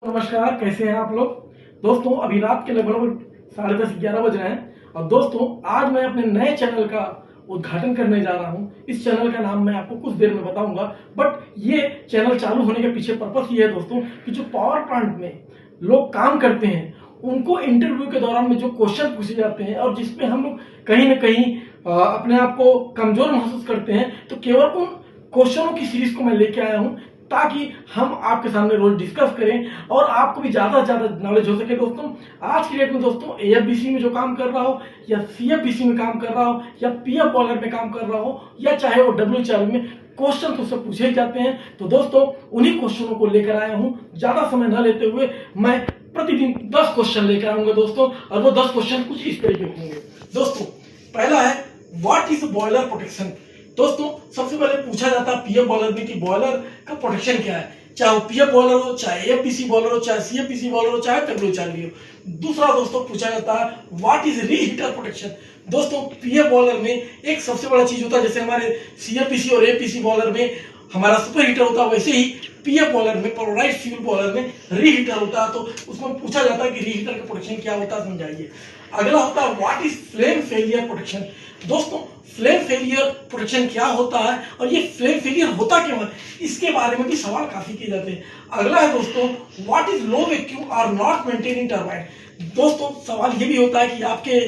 नमस्कार, कैसे हैं आप लोग। दोस्तों अभी रात के लगभग 10:30-11 बज रहे हैं और दोस्तों आज मैं अपने नए चैनल का उद्घाटन करने जा रहा हूं। इस चैनल का नाम मैं आपको कुछ देर में बताऊंगा, बट ये चैनल चालू होने के पीछे पर्पस ये है दोस्तों कि जो पावर प्लांट में लोग काम करते हैं उनको इंटरव्यू के दौरान में जो क्वेश्चन पूछे जाते हैं और जिसपे हम लोग कहीं ना कहीं अपने आप को कमजोर महसूस करते हैं, तो केवल उन क्वेश्चनों की सीरीज को मैं लेके आया हूं ताकि हम आपके सामने रोज डिस्कस करें और आपको भी ज्यादा से ज्यादा नॉलेज हो सके। दोस्तों आज की डेट में दोस्तों एएफबीसी में जो काम कर रहा हो या सीएफबीसी में काम कर रहा हो या पीएफ बॉलर में काम कर रहा हो या चाहे वो डब्ल्यूएचआर में, क्वेश्चन तो सब पूछे ही जाते हैं। तो दोस्तों उन्हीं क्वेश्चनों को लेकर आया हूं। ज्यादा समय न लेते हुए मैं प्रतिदिन 10 क्वेश्चन लेकर आऊंगा दोस्तों, और वो 10 क्वेश्चन कुछ इस तरीके के होंगे। दोस्तों पहला है, व्हाट इज बॉयलर प्रोटेक्शन। दोस्तों सबसे पहले पूछा जाता है पीएफ बॉलर में कि बॉयलर का प्रोटेक्शन क्या है, चाहे वो पीएफ बॉलर हो, चाहे एफपीसी बॉलर हो, चाहे सीएफपीसी बॉलर हो, चाहे डब्ल्यूएचआर भी हो। दूसरा दोस्तों पूछा जाता है व्हाट इज रीहीटर प्रोटेक्शन। दोस्तों पीएफ बॉलर में एक सबसे बड़ा चीज होता है, जैसे हमारे सीएफपीसी और एफपीसी बॉलर में हमारा सुपर हीटर होता है, वैसे ही पीएफ बॉलर में, पोलराइज फ्यूल बॉलर में रीहीटर होता है। तो उसमें पूछा जाता है कि रीहीटर का प्रोटेक्शन क्या होता है, समझाइए। अगला होता है what is flame failure protection. दोस्तों फ्लेम फेलियर प्रोटेक्शन क्या होता है और ये फ्लेम फेलियर होता क्यों है, इसके बारे में भी सवाल काफी किए जाते हैं। अगला है दोस्तों what is low vacuum or not maintain in turbine. दोस्तों सवाल ये भी होता है कि आपके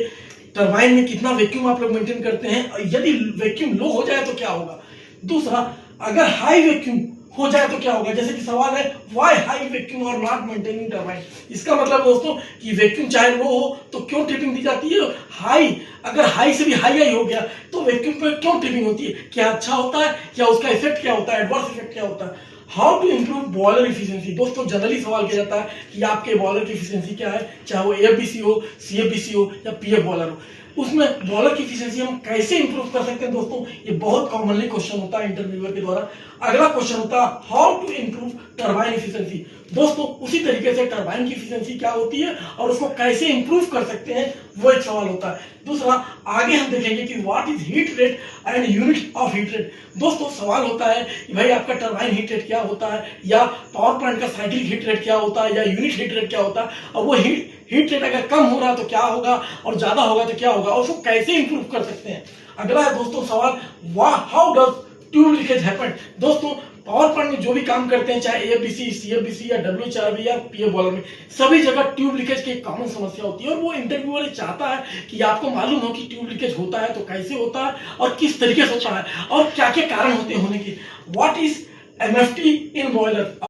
टरबाइन में कितना वैक्यूम आप लोग मेंटेन करते हैं, और यदि वैक्यूम लो हो जाए तो क्या होगा। दूसरा, अगर हाई वैक्यूम हो जाए तो क्या होगा, जैसे कि सवाल है व्हाई हाई वैक्यूम और नॉट मेंटेनिंग टरबाइन। इसका मतलब दोस्तों कि वैक्यूम चाहे लो हो तो क्यों ट्रिपिंग दी जाती है, हाई अगर हाई से भी हाई हो गया तो वैक्यूम पे क्यों ट्रिपिंग होती है, क्या अच्छा होता है या उसका इफेक्ट क्या होता है, एडवर्स इफेक्ट क्या होता है। How to improve boiler efficiency. दोस्तों जनरली सवाल किया जाता है कि आपके बॉयलर की इफिशियंसी क्या है, चाहे वो एफबीसी हो, सीएफबीसी हो या पीएफ बॉयलर हो, उसमें बॉलर की इफिशियंसी हम कैसे इंप्रूव कर सकते हैं। दोस्तों ये बहुत कॉमनली क्वेश्चन होता है इंटरव्यूअर के द्वारा। अगला क्वेश्चन होता है how to improve turbine efficiency. दोस्तों उसी तरीके से टरबाइन की इफिशियंसी क्या होती है और उसको कैसे इंप्रूव कर सकते हैं, वो एक सवाल होता है। दूसरा, आगे हम देखेंगे कि what is heat rate and unit of heat rate. दोस्तों सवाल होता है कि भाई आपका टरबाइन हीट रेट क्या होता है, या पावर प्लांट का साइक्लिक हीट रेट क्या होता है, या यूनिट हीट रेट क्या होता है, और वो हीट रेट अगर कम हो रहा तो क्या होगा और ज्यादा होगा तो क्या होगा, और उसको कैसे इंप्रूव कर सकते हैं। अगला है दोस्तों सवाल, how does tube leakage happen. दोस्तों पावर प्लांट में जो भी काम करते हैं, चाहे एफबीसी, सीएफबीसी या डब्ल्यूएचआर या पीएफ बॉलर में, सभी जगह ट्यूब लीकेज की एक कॉमन समस्या होती है, और वो इंटरव्यूअर चाहता है कि आपको मालूम हो कि ट्यूब लीकेज होता है तो कैसे होता है और किस तरीके से होता है और क्या क्या कारण होते हैं होने के। What is MFT in boiler.